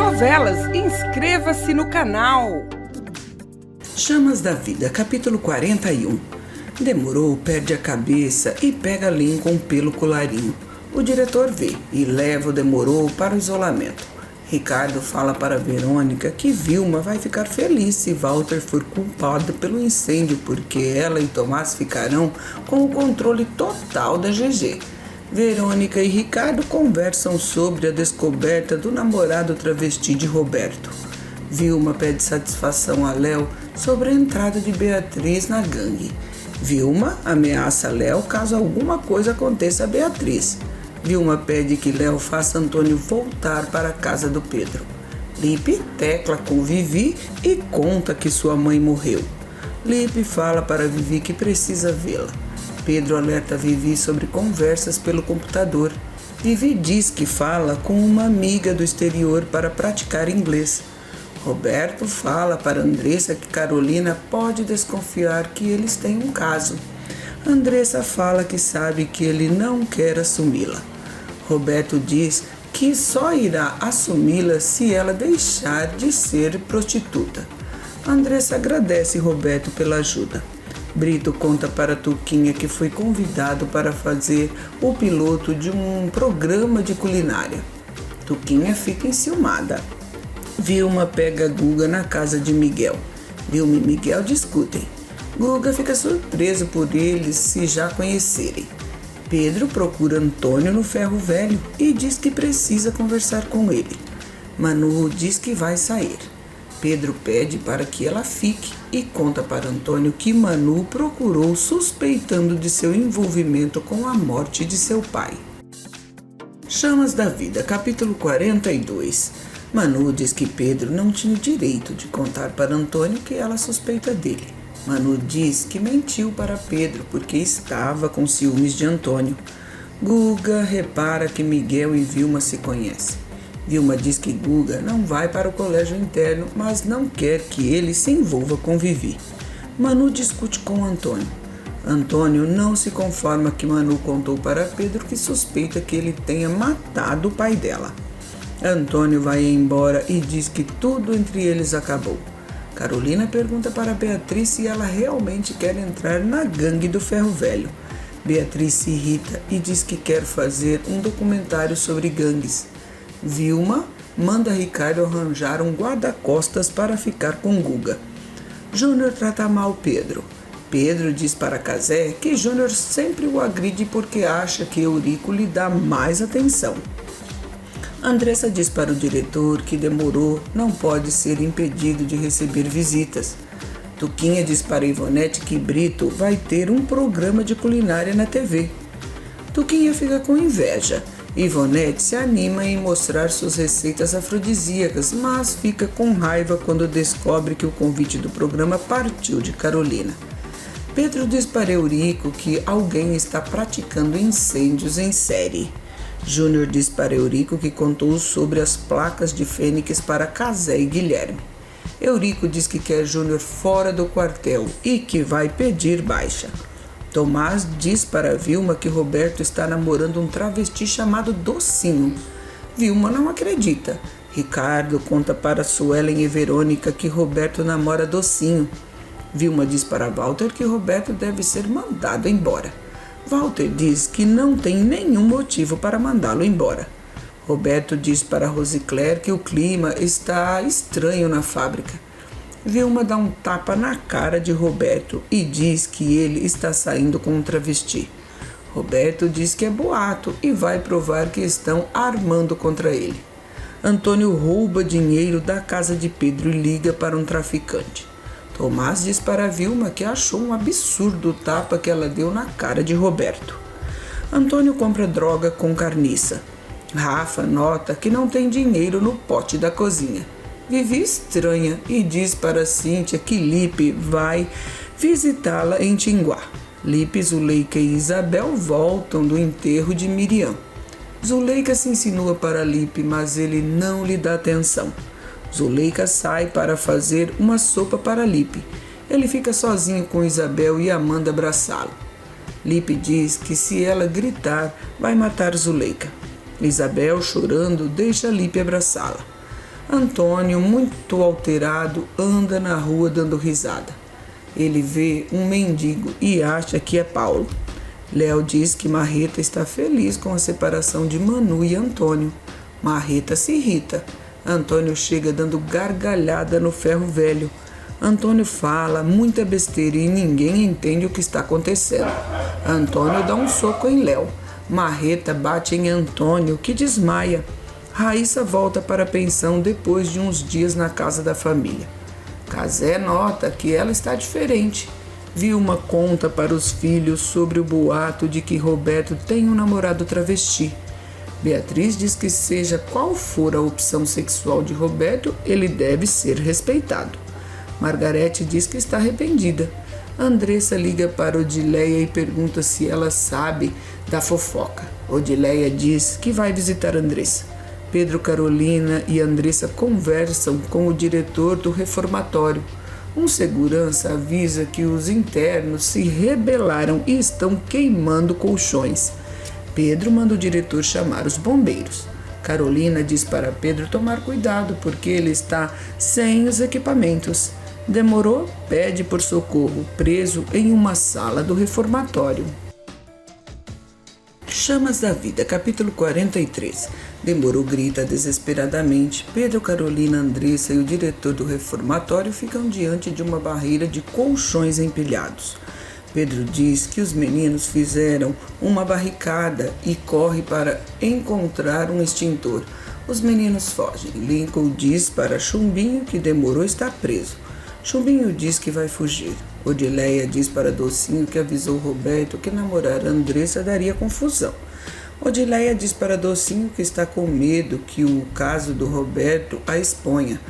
novelas. Inscreva-se no canal. Chamas da Vida, capítulo 41. Demorou, perde a cabeça e pega Lincoln pelo colarinho. O diretor vê e leva o Demorou para o isolamento. Ricardo fala para Verônica que Vilma vai ficar feliz se Walter for culpado pelo incêndio, porque ela e Tomás ficarão com o controle total da GG. Verônica e Ricardo conversam sobre a descoberta do namorado travesti de Roberto. Vilma pede satisfação a Léo sobre a entrada de Beatriz na gangue. Vilma ameaça Léo caso alguma coisa aconteça a Beatriz. Vilma pede que Léo faça Antônio voltar para a casa do Pedro. Lipe tecla com Vivi e conta que sua mãe morreu. Lipe fala para Vivi que precisa vê-la. Pedro alerta Vivi sobre conversas pelo computador. Vivi diz que fala com uma amiga do exterior para praticar inglês. Roberto fala para Andressa que Carolina pode desconfiar que eles têm um caso. Andressa fala que sabe que ele não quer assumi-la. Roberto diz que só irá assumi-la se ela deixar de ser prostituta. Andressa agradece Roberto pela ajuda. Brito conta para Tuquinha que foi convidado para fazer o piloto de um programa de culinária. Tuquinha fica enciumada. Vilma pega Guga na casa de Miguel. Vilma e Miguel discutem. Guga fica surpreso por eles se já conhecerem. Pedro procura Antônio no ferro velho e diz que precisa conversar com ele. Manu diz que vai sair. Pedro pede para que ela fique e conta para Antônio que Manu procurou suspeitando de seu envolvimento com a morte de seu pai. Chamas da Vida, capítulo 42. Manu diz que Pedro não tinha o direito de contar para Antônio que ela suspeita dele. Manu diz que mentiu para Pedro porque estava com ciúmes de Antônio. Guga repara que Miguel e Vilma se conhecem. Vilma diz que Guga não vai para o colégio interno, mas não quer que ele se envolva com Vivi. Manu discute com Antônio. Antônio não se conforma que Manu contou para Pedro que suspeita que ele tenha matado o pai dela. Antônio vai embora e diz que tudo entre eles acabou. Carolina pergunta para Beatriz se ela realmente quer entrar na gangue do ferro velho. Beatriz se irrita e diz que quer fazer um documentário sobre gangues. Vilma manda Ricardo arranjar um guarda-costas para ficar com Guga. Júnior trata mal Pedro. Pedro diz para Cazé que Júnior sempre o agride porque acha que Eurico lhe dá mais atenção. Andressa diz para o diretor que Demorou não pode ser impedido de receber visitas. Tuquinha diz para Ivonete que Brito vai ter um programa de culinária na TV. Tuquinha fica com inveja. Ivonete se anima em mostrar suas receitas afrodisíacas, mas fica com raiva quando descobre que o convite do programa partiu de Carolina. Pedro diz para Eurico que alguém está praticando incêndios em série. Júnior diz para Eurico que contou sobre as placas de Fênix para Cazé e Guilherme. Eurico diz que quer Júnior fora do quartel e que vai pedir baixa. Tomás diz para Vilma que Roberto está namorando um travesti chamado Docinho. Vilma não acredita. Ricardo conta para Suelen e Verônica que Roberto namora Docinho. Vilma diz para Walter que Roberto deve ser mandado embora. Walter diz que não tem nenhum motivo para mandá-lo embora. Roberto diz para Rosicler que o clima está estranho na fábrica. Vilma dá um tapa na cara de Roberto e diz que ele está saindo com um travesti. Roberto diz que é boato e vai provar que estão armando contra ele. Antônio rouba dinheiro da casa de Pedro e liga para um traficante. Tomás diz para Vilma que achou um absurdo o tapa que ela deu na cara de Roberto. Antônio compra droga com carniça. Rafa nota que não tem dinheiro no pote da cozinha. Vivi estranha e diz para Cíntia que Lipe vai visitá-la em Tinguá. Lipe, Zuleika e Isabel voltam do enterro de Miriam. Zuleika se insinua para Lipe, mas ele não lhe dá atenção. Zuleika sai para fazer uma sopa para Lipe. Ele fica sozinho com Isabel e Amanda abraçá-lo. Lipe diz que se ela gritar, vai matar Zuleika. Isabel, chorando, deixa Lipe abraçá-la. Antônio, muito alterado, anda na rua dando risada. Ele vê um mendigo e acha que é Paulo. Léo diz que Marreta está feliz com a separação de Manu e Antônio. Marreta se irrita. Antônio chega dando gargalhada no ferro velho. Antônio fala muita besteira e ninguém entende o que está acontecendo. Antônio dá um soco em Léo. Marreta bate em Antônio, que desmaia. Raíssa volta para a pensão depois de uns dias na casa da família. Casé nota que ela está diferente. Vilma conta para os filhos sobre o boato de que Roberto tem um namorado travesti. Beatriz diz que seja qual for a opção sexual de Roberto, ele deve ser respeitado. Margarete diz que está arrependida. Andressa liga para Odileia e pergunta se ela sabe da fofoca. Odileia diz que vai visitar Andressa. Pedro, Carolina e Andressa conversam com o diretor do reformatório. Um segurança avisa que os internos se rebelaram e estão queimando colchões. Pedro manda o diretor chamar os bombeiros. Carolina diz para Pedro tomar cuidado porque ele está sem os equipamentos. Demorou, pede por socorro, preso em uma sala do reformatório. Chamas da Vida, capítulo 43. Demorou grita desesperadamente. Pedro, Carolina, Andressa e o diretor do reformatório ficam diante de uma barreira de colchões empilhados. Pedro diz que os meninos fizeram uma barricada e corre para encontrar um extintor. Os meninos fogem. Lincoln diz para Chumbinho que Demorou está preso. Chumbinho diz que vai fugir. Odileia diz para Docinho que avisou Roberto que namorar Andressa daria confusão. Odileia diz para Docinho que está com medo que o caso do Roberto a exponha.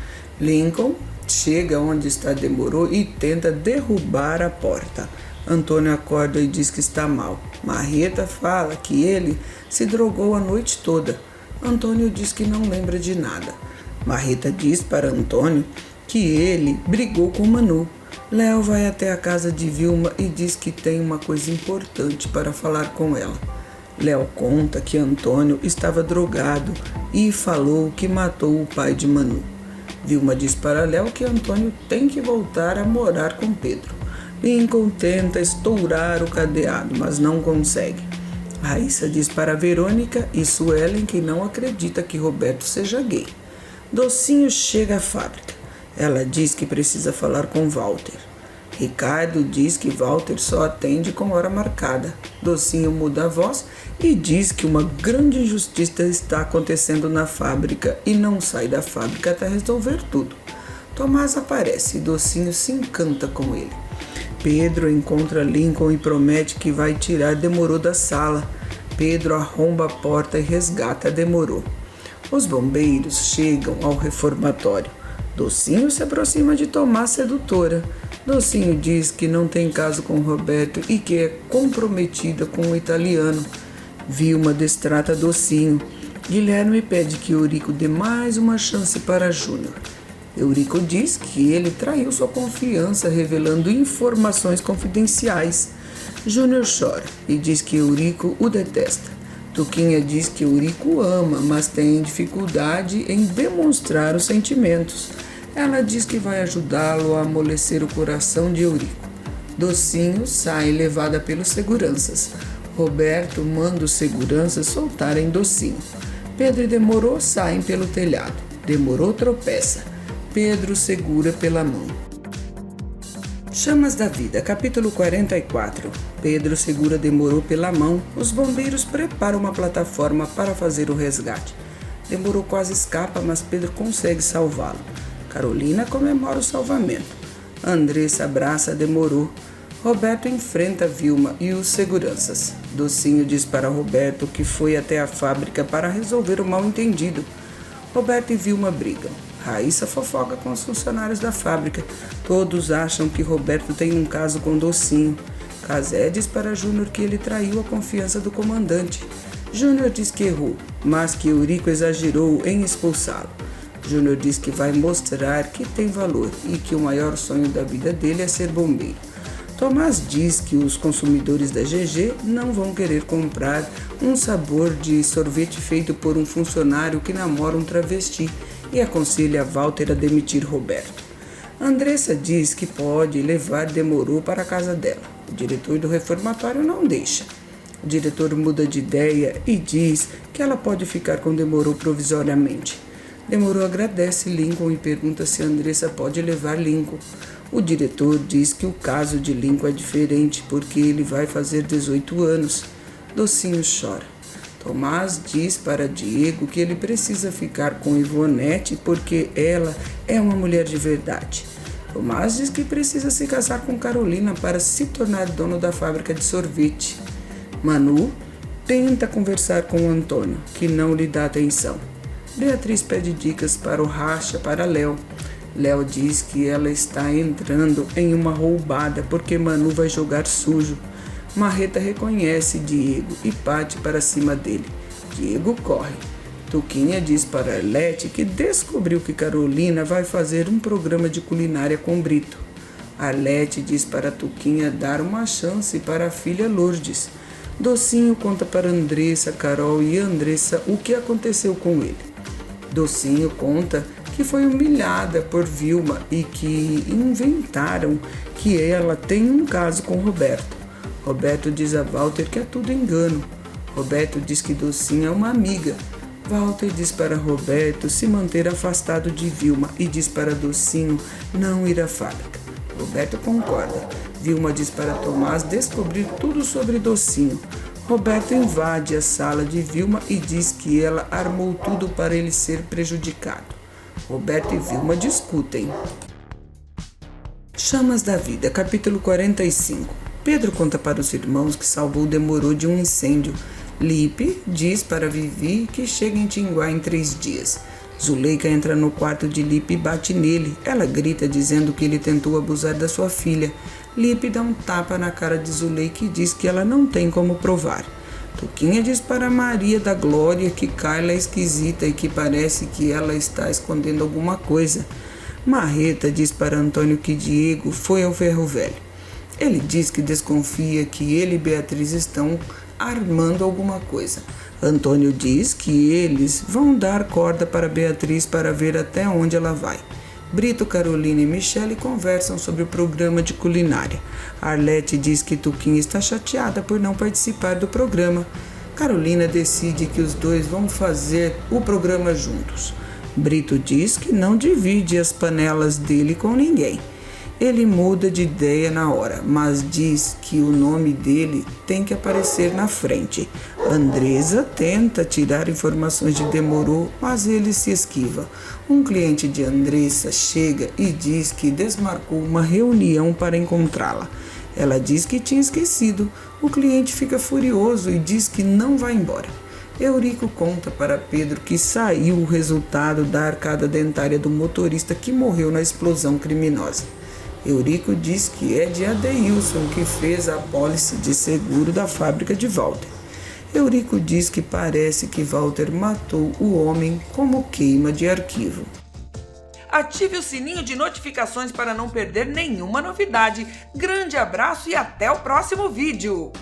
Lincoln chega onde está Demorou e tenta derrubar a porta. Antônio acorda e diz que está mal. Marreta fala que ele se drogou a noite toda. Antônio diz que não lembra de nada. Marreta diz para Antônio que ele brigou com Manu. Léo vai até a casa de Vilma e diz que tem uma coisa importante para falar com ela. Léo conta que Antônio estava drogado e falou que matou o pai de Manu. Vilma diz para Léo que Antônio tem que voltar a morar com Pedro. Lincoln tenta estourar o cadeado, mas não consegue. Raíssa diz para Verônica e Suelen que não acredita que Roberto seja gay. Docinho chega à fábrica. Ela diz que precisa falar com Walter. Ricardo diz que Walter só atende com hora marcada. Docinho muda a voz e diz que uma grande injustiça está acontecendo na fábrica e não sai da fábrica até resolver tudo. Tomás aparece e Docinho se encanta com ele. Pedro encontra Lincoln e promete que vai tirar Demorou da sala. Pedro arromba a porta e resgata Demorou. Os bombeiros chegam ao reformatório. Docinho se aproxima de Tomás sedutora. Docinho diz que não tem caso com Roberto e que é comprometida com o italiano. Vilma destrata Docinho. Guilherme pede que Eurico dê mais uma chance para Júnior. Eurico diz que ele traiu sua confiança revelando informações confidenciais. Júnior chora e diz que Eurico o detesta. Tuquinha diz que Eurico o ama, mas tem dificuldade em demonstrar os sentimentos. Ela diz que vai ajudá-lo a amolecer o coração de Eurico. Docinho sai levada pelos seguranças. Roberto manda os seguranças soltarem Docinho. Pedro e Demorou saem pelo telhado. Demorou tropeça. Pedro segura pela mão. Chamas da Vida, capítulo 44. Pedro segura Demorou pela mão. Os bombeiros preparam uma plataforma para fazer o resgate. Demorou quase escapa, mas Pedro consegue salvá-lo. Carolina comemora o salvamento. Andressa abraça Demorou. Roberto enfrenta Vilma e os seguranças. Docinho diz para Roberto que foi até a fábrica para resolver o mal-entendido. Roberto e Vilma brigam. Raíssa fofoca com os funcionários da fábrica. Todos acham que Roberto tem um caso com Docinho. Casé diz para Júnior que ele traiu a confiança do comandante. Júnior diz que errou, mas que Eurico exagerou em expulsá-lo. Júnior diz que vai mostrar que tem valor e que o maior sonho da vida dele é ser bombeiro. Tomás diz que os consumidores da GG não vão querer comprar um sabor de sorvete feito por um funcionário que namora um travesti e aconselha Walter a demitir Roberto. Andressa diz que pode levar Demorou para a casa dela. O diretor do reformatório não deixa. O diretor muda de ideia e diz que ela pode ficar com Demorou provisoriamente. Demorou agradece Lincoln e pergunta se Andressa pode levar Lincoln. O diretor diz que o caso de Lincoln é diferente porque ele vai fazer 18 anos. Docinho chora. Tomás diz para Diego que ele precisa ficar com Ivonete porque ela é uma mulher de verdade. Tomás diz que precisa se casar com Carolina para se tornar dono da fábrica de sorvete. Manu tenta conversar com Antônio, que não lhe dá atenção. Beatriz pede dicas para o racha para Léo. Léo diz que ela está entrando em uma roubada porque Manu vai jogar sujo. Marreta reconhece Diego e parte para cima dele. Diego corre. Tuquinha diz para Arlete que descobriu que Carolina vai fazer um programa de culinária com Brito. Arlete diz para Tuquinha dar uma chance para a filha Lourdes. Docinho conta para Andressa, Carol e Andressa o que aconteceu com ele. Docinho conta que foi humilhada por Vilma e que inventaram que ela tem um caso com Roberto. Roberto diz a Walter que é tudo engano. Roberto diz que Docinho é uma amiga. Walter diz para Roberto se manter afastado de Vilma e diz para Docinho não ir à fábrica. Roberto concorda. Vilma diz para Tomás descobrir tudo sobre Docinho. Roberto invade a sala de Vilma e diz que ela armou tudo para ele ser prejudicado. Roberto e Vilma discutem. Chamas da Vida, capítulo 45. Pedro conta para os irmãos que salvou Demorou de um incêndio. Lipe diz para Vivi que chega em Tinguá em 3 dias. Zuleika entra no quarto de Lipe e bate nele. Ela grita dizendo que ele tentou abusar da sua filha. Lipe dá um tapa na cara de Zuleika e diz que ela não tem como provar. Tuquinha diz para Maria da Glória que Carla é esquisita e que parece que ela está escondendo alguma coisa. Marreta diz para Antônio que Diego foi ao ferro velho. Ele diz que desconfia que ele e Beatriz estão armando alguma coisa. Antônio diz que eles vão dar corda para Beatriz para ver até onde ela vai. Brito, Carolina e Michele conversam sobre o programa de culinária. Arlete diz que Tuquinha está chateada por não participar do programa. Carolina decide que os dois vão fazer o programa juntos. Brito diz que não divide as panelas dele com ninguém. Ele muda de ideia na hora, mas diz que o nome dele tem que aparecer na frente. Andressa tenta tirar informações de Demorou, mas ele se esquiva. Um cliente de Andressa chega e diz que desmarcou uma reunião para encontrá-la. Ela diz que tinha esquecido. O cliente fica furioso e diz que não vai embora. Eurico conta para Pedro que saiu o resultado da arcada dentária do motorista que morreu na explosão criminosa. Eurico diz que é de Adeilson que fez a apólice de seguro da fábrica de Walter. Eurico diz que parece que Walter matou o homem como queima de arquivo. Ative o sininho de notificações para não perder nenhuma novidade. Grande abraço e até o próximo vídeo!